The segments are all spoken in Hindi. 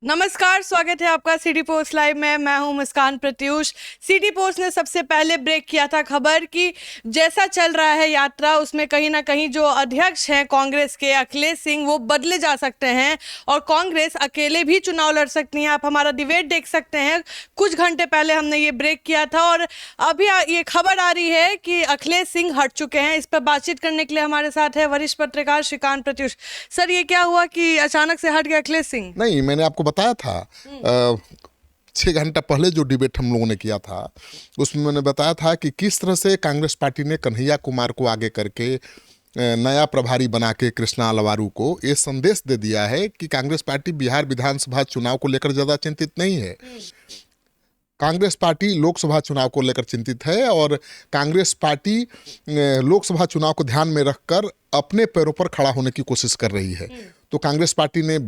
नमस्कार, स्वागत है आपका सिटी पोस्ट लाइव में। मैं हूं मुस्कान प्रत्यूष। सिटी पोस्ट ने सबसे पहले ब्रेक किया था खबर कि जैसा चल रहा है यात्रा, उसमें कहीं ना कहीं जो अध्यक्ष हैं कांग्रेस के अखिलेश सिंह, वो बदले जा सकते हैं और कांग्रेस अकेले भी चुनाव लड़ सकती है। आप हमारा डिबेट देख सकते हैं। कुछ घंटे पहले हमने ये ब्रेक किया था और अभी ये खबर आ रही है कि अखिलेश सिंह हट चुके हैं। इस पर बातचीत करने के लिए हमारे साथ है वरिष्ठ पत्रकार श्रीकांत प्रत्यूष। सर, ये क्या हुआ कि अचानक से हट गए अखिलेश सिंह? नहीं, मैंने आपको बताया था 6 घंटा पहले जो डिबेट हम लोगों ने किया था, उसमें मैंने बताया था कि किस तरह से कांग्रेस पार्टी ने कन्हैया कुमार को आगे करके नया प्रभारी बना के कृष्णा अलवारू को ये संदेश दे दिया है कि कांग्रेस पार्टी बिहार विधानसभा चुनाव को लेकर ज़्यादा चिंतित नहीं है। कांग्रेस पार्टी लोकसभा चुनाव को लेकर चिंतित है और कांग्रेस पार्टी लोकसभा चुनाव को ध्यान में रखकर अपने पैरों पर खड़ा होने की कोशिश कर रही है। तो कांग्रेस पार्टी ने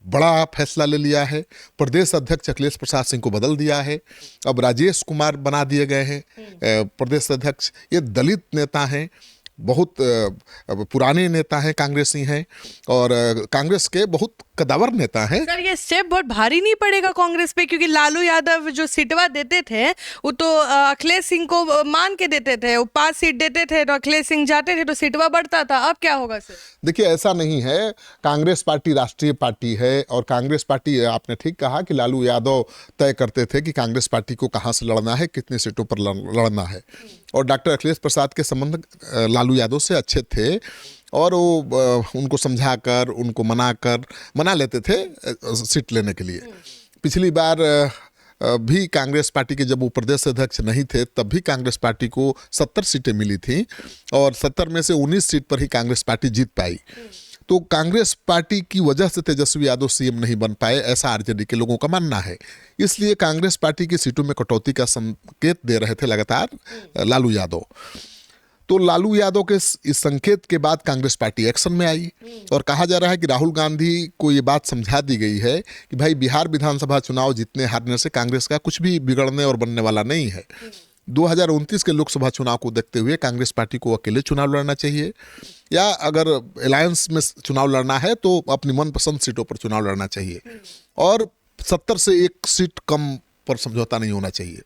बड़ा फैसला ले लिया है। प्रदेश अध्यक्ष अखिलेश प्रसाद सिंह को बदल दिया है। अब राजेश कुमार बना दिए गए हैं प्रदेश अध्यक्ष। ये दलित नेता हैं, बहुत पुराने नेता हैं, कांग्रेसी हैं और कांग्रेस के बहुत कदावर नेता हैं। सर, ये स्टेप बहुत भारी नहीं पड़ेगा कांग्रेस पे? क्योंकि लालू यादव जो सीटवा देते थे वो तो अखिलेश सिंह को मान के देते थे। वो 5 सीट देते थे तो अखिलेश सिंह जाते थे तो सीटवा बढ़ता था। अब क्या होगा सर? देखिए, ऐसा नहीं है। कांग्रेस पार्टी राष्ट्रीय पार्टी है और कांग्रेस पार्टी, आपने ठीक कहा कि लालू यादव तय करते थे कि कांग्रेस पार्टी को कहाँ से लड़ना है, कितनी सीटों पर लड़ना है। और डॉक्टर अखिलेश प्रसाद के संबंध लालू यादव से अच्छे थे और वो उनको समझाकर, उनको मना लेते थे सीट लेने के लिए। पिछली बार भी कांग्रेस पार्टी के जब वो प्रदेश अध्यक्ष नहीं थे तब भी कांग्रेस पार्टी को 70 सीटें मिली थी और 70 में से 19 सीट पर ही कांग्रेस पार्टी जीत पाई। तो कांग्रेस पार्टी की वजह से तेजस्वी यादव सीएम नहीं बन पाए, ऐसा आरजेडी के लोगों का मानना है। इसलिए कांग्रेस पार्टी की सीटों में कटौती का संकेत दे रहे थे लगातार लालू यादव। तो लालू यादव के इस संकेत के बाद कांग्रेस पार्टी एक्शन में आई और कहा जा रहा है कि राहुल गांधी को ये बात समझा दी गई है कि भाई बिहार विधानसभा चुनाव जीतने हारने से कांग्रेस का कुछ भी बिगड़ने और बनने वाला नहीं है। 2029 के लोकसभा चुनाव को देखते हुए कांग्रेस पार्टी को अकेले चुनाव लड़ना चाहिए या अगर अलायंस में चुनाव लड़ना है तो अपनी मनपसंद सीटों पर चुनाव लड़ना चाहिए और 70 से 1 सीट कम पर समझौता नहीं होना चाहिए।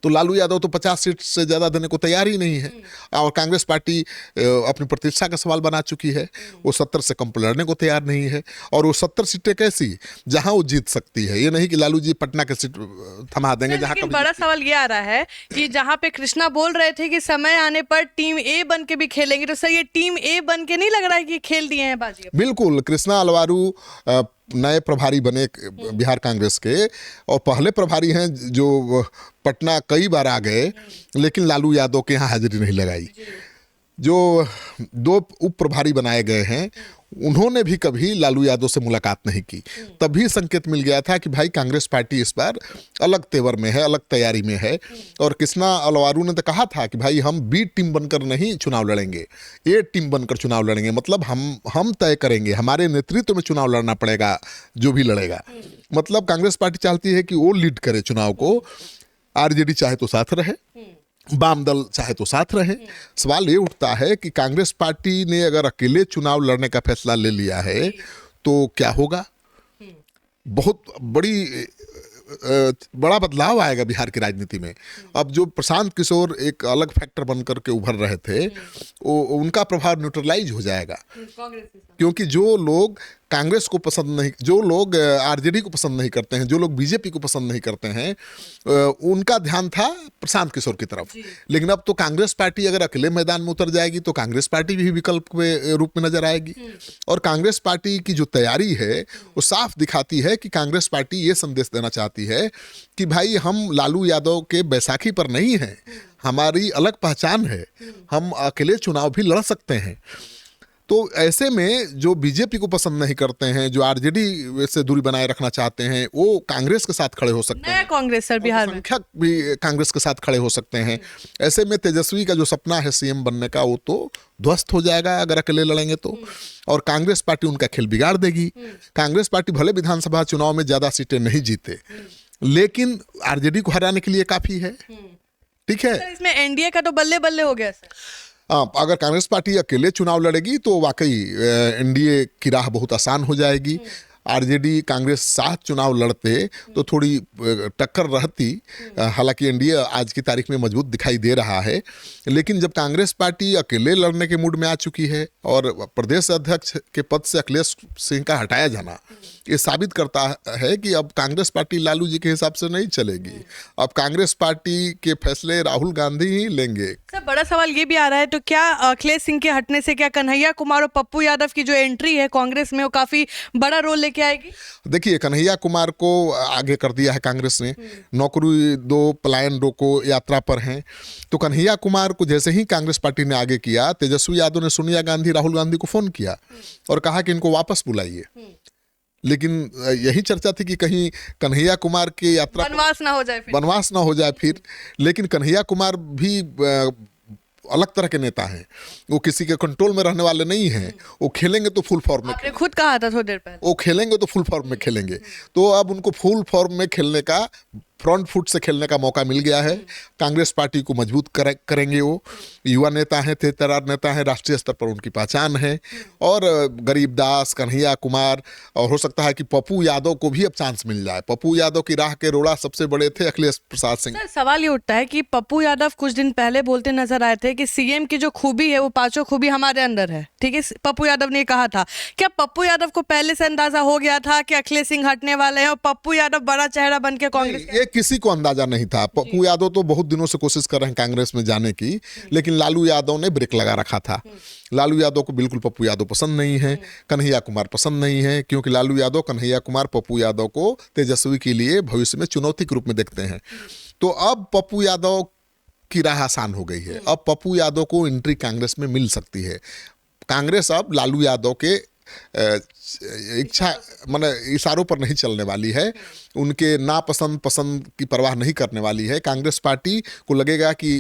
तो लालू यादव तो 50 सीट से ज़्यादा देने को तैयार ही नहीं है और कांग्रेस पार्टी अपनी प्रतिष्ठा का सवाल बना चुकी है। वो 70 से कम पर लड़ने को तैयार नहीं है और वो 70 सीटें कैसी जहां वो जीत सकती है। ये नहीं कि लालू जी पटना के सीट थमा देंगे जहां। लेकिन बड़ा सवाल ये आ रहा है कि जहां पे कृष्णा बोल रहे थे कि समय आने पर टीम ए बन के भी खेलेंगे, तो सर ये टीम ए बन के नहीं लग रहा है कि खेल दिए हैं बाजी? बिल्कुल, कृष्णा अलवारू नए प्रभारी बने बिहार कांग्रेस के और पहले प्रभारी हैं जो पटना कई बार आ गए लेकिन लालू यादव के यहाँ हाजिरी नहीं लगाई। जो 2 उप प्रभारी बनाए गए हैं उन्होंने भी कभी लालू यादव से मुलाकात नहीं की। तभी संकेत मिल गया था कि भाई कांग्रेस पार्टी इस बार अलग तेवर में है, अलग तैयारी में है। और कृष्णा अलवारू ने तो कहा था कि भाई हम बी टीम बनकर नहीं चुनाव लड़ेंगे, ए टीम बनकर चुनाव लड़ेंगे। मतलब हम तय करेंगे, हमारे नेतृत्व में चुनाव लड़ना पड़ेगा जो भी लड़ेगा। मतलब कांग्रेस पार्टी चाहती है कि वो लीड करे चुनाव को, आरजेडी चाहे तो साथ रहे, वाम दल चाहे तो साथ रहे। सवाल ये उठता है कि कांग्रेस पार्टी ने अगर अकेले चुनाव लड़ने का फैसला ले लिया है तो क्या होगा? बहुत बड़ा बदलाव आएगा बिहार की राजनीति में। अब जो प्रशांत किशोर एक अलग फैक्टर बनकर के उभर रहे थे, उनका प्रभाव न्यूट्रलाइज हो जाएगा क्योंकि जो लोग कांग्रेस को पसंद नहीं, जो लोग आरजेडी को पसंद नहीं करते हैं, जो लोग बीजेपी को पसंद नहीं करते हैं, उनका ध्यान था प्रशांत किशोर की तरफ। लेकिन अब तो कांग्रेस पार्टी अगर अकेले मैदान में उतर जाएगी तो कांग्रेस पार्टी भी विकल्प के रूप में नजर आएगी। और कांग्रेस पार्टी की जो तैयारी है वो साफ दिखाती है कि कांग्रेस पार्टी ये संदेश देना चाहती है कि भाई हम लालू यादव के बैसाखी पर नहीं हैं, हमारी अलग पहचान है, हम अकेले चुनाव भी लड़ सकते हैं। तो ऐसे में जो बीजेपी को पसंद नहीं करते हैं, जो आरजेडी से दूरी बनाए रखना चाहते हैं, वो कांग्रेस के साथ खड़े हो सकते हैं। कांग्रेस सर बिहार में संख्यक भी कांग्रेस के साथ खड़े हो सकते हैं। ऐसे में तेजस्वी का जो सपना है सीएम बनने का वो तो ध्वस्त हो जाएगा अगर अकेले लड़ेंगे तो। और कांग्रेस पार्टी उनका खेल बिगाड़ देगी। कांग्रेस पार्टी भले विधानसभा चुनाव में ज्यादा सीटें नहीं जीते लेकिन आरजेडी को हराने के लिए काफी है। ठीक है, इसमें एनडीए का तो बल्ले बल्ले हो गया सर। अगर कांग्रेस पार्टी अकेले चुनाव लड़ेगी तो वाकई एनडीए की राह बहुत आसान हो जाएगी। आरजेडी कांग्रेस साथ चुनाव लड़ते तो थोड़ी टक्कर रहती। हालांकि एनडीए आज की तारीख में मजबूत दिखाई दे रहा है, लेकिन जब कांग्रेस पार्टी अकेले लड़ने के मूड में आ चुकी है और प्रदेश अध्यक्ष के पद से अखिलेश सिंह का हटाया जाना ये साबित करता है कि अब कांग्रेस पार्टी लालू जी के हिसाब से नहीं चलेगी। अब कांग्रेस पार्टी के फैसले राहुल गांधी ही लेंगे। सर, बड़ा सवाल ये भी आ रहा है, तो क्या अखिलेश सिंह के हटने से क्या कन्हैया कुमार और पप्पू यादव की जो एंट्री है कांग्रेस में वो काफी बड़ा रोल लेके आएगी? देखिए, कन्हैया कुमार को आगे कर दिया है कांग्रेस ने, नौकरी दो पलायन रोको यात्रा पर हैं। तो कन्हैया कुमार को जैसे ही कांग्रेस पार्टी ने आगे किया, तेजस्वी यादव ने सोनिया गांधी राहुल गांधी को फोन किया और कहा कि इनको वापस बुलाइए। लेकिन यही चर्चा थी कि कहीं कन्हैया कुमार की यात्रा बनवास ना हो जाए फिर। लेकिन कन्हैया कुमार भी अलग तरह के नेता हैं, वो किसी के कंट्रोल में रहने वाले नहीं हैं। वो खेलेंगे तो फुल फॉर्म में, आपने खुद कहा था थोड़ी देर पहले, वो खेलेंगे तो फुल फॉर्म में खेलेंगे। तो अब उनको फुल फॉर्म में खेलने का, फ्रंट फुट से खेलने का मौका मिल गया है। कांग्रेस पार्टी को मजबूत करेंगे वो। युवा नेता हैं, तेज-तर्रार नेता हैं, राष्ट्रीय स्तर पर उनकी पहचान है। और गरीबदास, कन्हैया कुमार और हो सकता है कि पप्पू यादव को भी अब चांस मिल जाए। पप्पू यादव की राह के रोड़ा सबसे बड़े थे अखिलेश प्रसाद सिंह। सर, सवाल ये उठता है कि पप्पू यादव कुछ दिन पहले बोलते नजर आए थे कि सीएम की जो खूबी है वो पांचों खूबी हमारे अंदर है। ठीक है, पप्पू यादव ने कहा था। क्या पप्पू यादव को पहले से अंदाजा हो गया था कि अखिलेश सिंह हटने वाले हैं और पप्पू यादव बड़ा चेहरा बन के कांग्रेस? किसी को अंदाजा नहीं था। पप्पू यादव तो बहुत दिनों से कोशिश कर रहे हैं कांग्रेस में जाने की, लेकिन लालू यादव ने ब्रेक लगा रखा था। लालू यादव को बिल्कुल पप्पू यादव पसंद नहीं है, कन्हैया कुमार पसंद नहीं है, क्योंकि लालू यादव, कन्हैया कुमार पप्पू यादव को तेजस्वी के लिए भविष्य में चुनौती के रूप में देखते हैं। तो अब पप्पू यादव की राह आसान हो गई है। अब पप्पू यादव को एंट्री कांग्रेस में मिल सकती है। कांग्रेस अब लालू यादव के इच्छा माने इशारों पर नहीं चलने वाली है, उनके नापसंद पसंद की परवाह नहीं करने वाली है। कांग्रेस पार्टी को लगेगा कि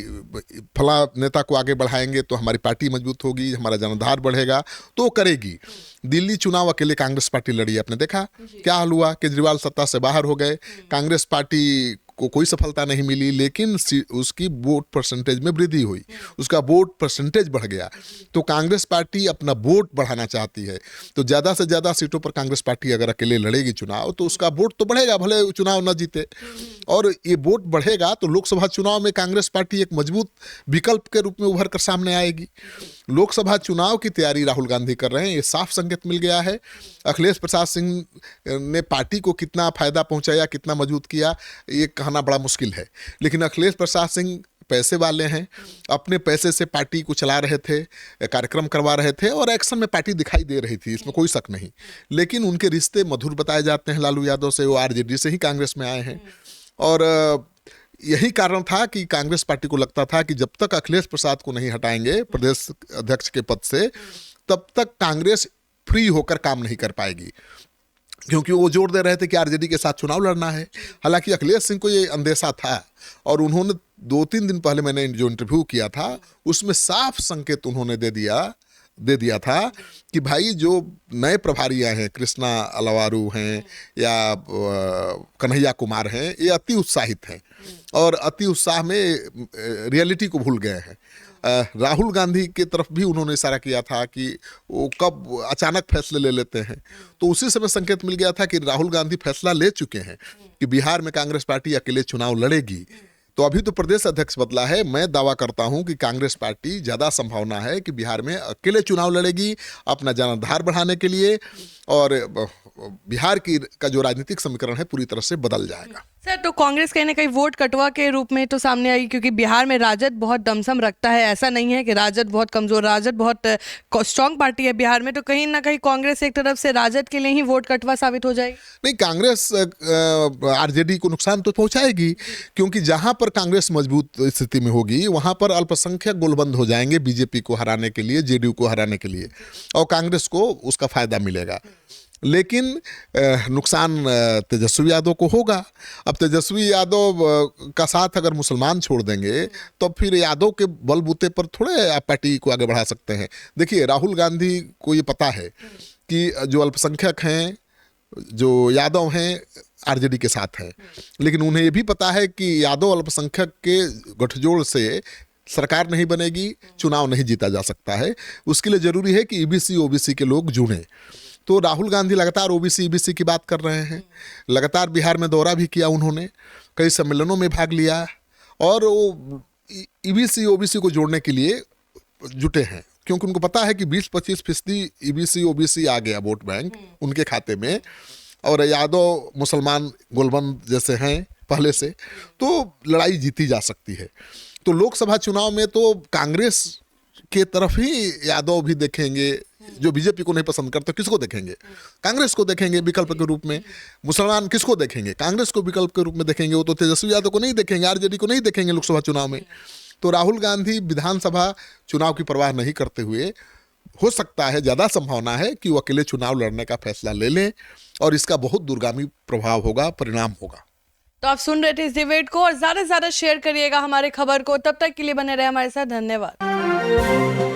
फला नेता को आगे बढ़ाएंगे तो हमारी पार्टी मजबूत होगी, हमारा जनाधार बढ़ेगा, तो करेगी। दिल्ली चुनाव अकेले कांग्रेस पार्टी लड़ी, आपने देखा क्या हाल हुआ। केजरीवाल सत्ता से बाहर हो गए, कांग्रेस पार्टी को कोई सफलता नहीं मिली, लेकिन उसकी वोट परसेंटेज में वृद्धि हुई, उसका वोट परसेंटेज बढ़ गया। तो कांग्रेस पार्टी अपना वोट बढ़ाना चाहती है, तो ज़्यादा से ज़्यादा सीटों पर कांग्रेस पार्टी अगर अकेले लड़ेगी चुनाव तो उसका वोट तो बढ़ेगा, भले चुनाव न जीते। और ये वोट बढ़ेगा तो लोकसभा चुनाव में कांग्रेस पार्टी एक मजबूत विकल्प के रूप में उभर कर सामने आएगी। लोकसभा चुनाव की तैयारी राहुल गांधी कर रहे हैं, ये साफ संकेत मिल गया है। अखिलेश प्रसाद सिंह ने पार्टी को कितना फायदा पहुंचाया, कितना मजबूत किया, ये कहना बड़ा मुश्किल है। लेकिन अखिलेश प्रसाद सिंह पैसे वाले हैं, अपने पैसे से पार्टी को चला रहे थे, कार्यक्रम करवा रहे थे और एक्शन में पार्टी दिखाई दे रही थी, इसमें कोई शक नहीं। लेकिन उनके रिश्ते मधुर बताए जाते हैं लालू यादव से, वो आरजेडी से ही कांग्रेस में आए हैं। और यही कारण था कि कांग्रेस पार्टी को लगता था कि जब तक अखिलेश प्रसाद को नहीं हटाएंगे प्रदेश अध्यक्ष के पद से, तब तक कांग्रेस फ्री होकर काम नहीं कर पाएगी, क्योंकि वो जोर दे रहे थे कि आरजेडी के साथ चुनाव लड़ना है। हालांकि अखिलेश सिंह को ये अंदेशा था और उन्होंने 2-3 दिन पहले मैंने जो इंटरव्यू किया था उसमें साफ संकेत उन्होंने दे दिया था कि भाई जो नए प्रभारियां हैं, कृष्णा अलवारू हैं या कन्हैया कुमार हैं, ये अति उत्साहित हैं और अति उत्साह में रियलिटी को भूल गए हैं। राहुल गांधी की तरफ भी उन्होंने इशारा किया था कि वो कब अचानक फैसले ले लेते हैं, तो उसी समय संकेत मिल गया था कि राहुल गांधी फैसला ले चुके हैं कि बिहार में कांग्रेस पार्टी अकेले चुनाव लड़ेगी। तो अभी तो प्रदेश अध्यक्ष बदला है, मैं दावा करता हूं कि कांग्रेस पार्टी ज़्यादा संभावना है कि बिहार में अकेले चुनाव लड़ेगी अपना जनाधार बढ़ाने के लिए, और बिहार का जो राजनीतिक समीकरण है पूरी तरह से बदल जाएगा। सर, तो कांग्रेस कहीं ना कहीं वोट कटवा के रूप में तो सामने आई, क्योंकि बिहार में राजद बहुत दमसम रखता है। ऐसा नहीं है कि राजद बहुत कमजोर, राजद बहुत स्ट्रांग पार्टी है बिहार में। तो कहीं ना कहीं कांग्रेस एक तरफ से राजद के लिए ही वोट कटवा साबित हो जाएगी। नहीं, कांग्रेस आरजेडी को नुकसान तो पहुंचाएगी, क्योंकि जहां पर कांग्रेस मजबूत स्थिति में होगी वहां पर अल्पसंख्यक गोलबंद हो जाएंगे बीजेपी को हराने के लिए, जेडीयू को हराने के लिए, और कांग्रेस को उसका फायदा मिलेगा। लेकिन नुकसान तेजस्वी यादव को होगा। अब तेजस्वी यादव का साथ अगर मुसलमान छोड़ देंगे तो फिर यादव के बलबूते पर थोड़े आप पार्टी को आगे बढ़ा सकते हैं। देखिए, राहुल गांधी को ये पता है कि जो अल्पसंख्यक हैं, जो यादव हैं, आरजेडी के साथ हैं, लेकिन उन्हें ये भी पता है कि यादव अल्पसंख्यक के गठजोड़ से सरकार नहीं बनेगी, चुनाव नहीं जीता जा सकता है। उसके लिए जरूरी है कि ईबीसी ओबीसी के लोग जुड़ें। तो राहुल गांधी लगातार ओबीसी ईबीसी की बात कर रहे हैं, लगातार बिहार में दौरा भी किया उन्होंने, कई सम्मेलनों में भाग लिया और वो ईबीसी ओबीसी को जोड़ने के लिए जुटे हैं, क्योंकि उनको पता है कि 20-25% ईबीसी ओबीसी आ गया वोट बैंक उनके खाते में, और यादव मुसलमान गोलबंद जैसे हैं पहले से, तो लड़ाई जीती जा सकती है। तो लोकसभा चुनाव में तो कांग्रेस के तरफ ही यादव भी देखेंगे, जो बीजेपी को नहीं पसंद करते किसको देखेंगे? कांग्रेस को देखेंगे विकल्प के रूप में। मुसलमान किसको देखेंगे? कांग्रेस को विकल्प के रूप में देखेंगे। वो तो तेजस्वी यादव को नहीं देखेंगे, आरजेडी को नहीं देखेंगे लोकसभा चुनाव में। तो राहुल गांधी विधानसभा चुनाव की परवाह नहीं करते हुए, हो सकता है, ज़्यादा संभावना है कि वो अकेले चुनाव लड़ने का फैसला ले लें और इसका बहुत दूरगामी प्रभाव होगा, परिणाम होगा। तो आप सुन रहे थे इस डिबेट को और ज़्यादा से ज़्यादा शेयर करिएगा हमारे खबर को। तब तक के लिए बने रहे हमारे साथ। धन्यवाद।